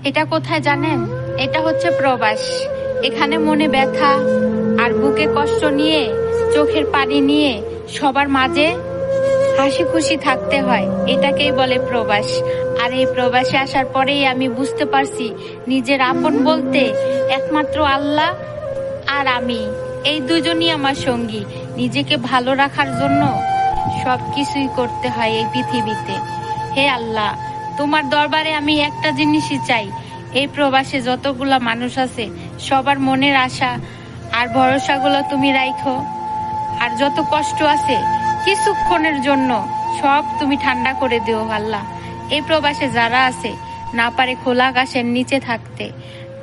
এটা কোথায় জানেন? এটা হচ্ছে প্রবাস। এখানে মনে ব্যথা আর বুকে কষ্ট নিয়ে, চোখের পানি নিয়ে সবার মাঝে হাসি খুশি থাকতে হয়। এটাকেই বলে প্রবাস। আর এই প্রবাসে আসার পরেই আমি বুঝতে পারছি নিজের আপন বলতে একমাত্র আল্লাহ আর আমি, এই দুজনই আমার সঙ্গী। নিজেকে ভালো রাখার জন্য সবকিছুই করতে হয় এই পৃথিবীতে। হে আল্লাহ, তোমার দরবারে আমি একটা জিনিসই চাই, এই প্রবাসে যতগুলা মানুষ আছে সবার মনের আশা আর ভরসাগুলো তুমি রাখো। আর যত কষ্ট আছে কিছুক্ষণের জন্য সব তুমি ঠান্ডা করে দিও আল্লাহ। এই প্রবাসে যারা আছে না পারে খোলা আকাশের নিচে থাকতে,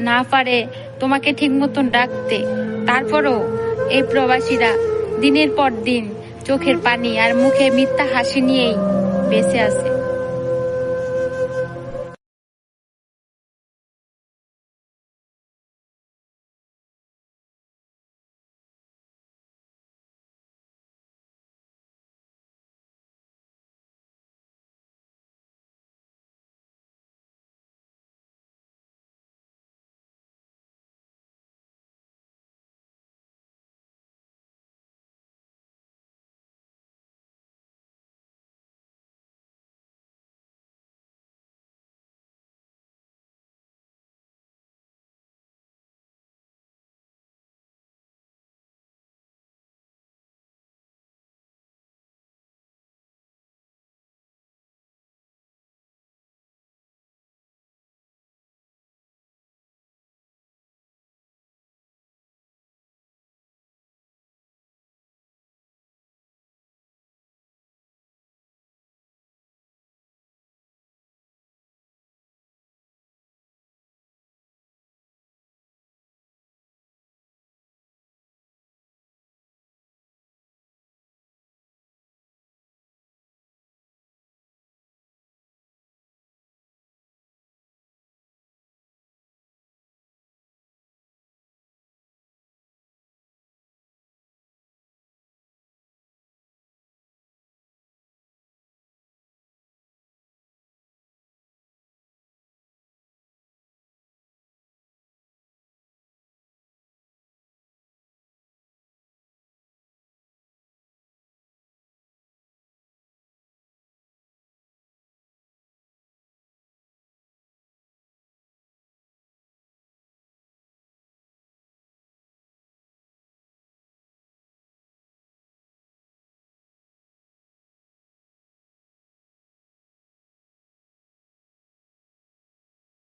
না পারে তোমাকে ঠিক মতন ডাকতে, তারপরও এই প্রবাসীরা দিনের পর দিন চোখের পানি আর মুখে মিথ্যা হাসি নিয়েই বেঁচে আছে।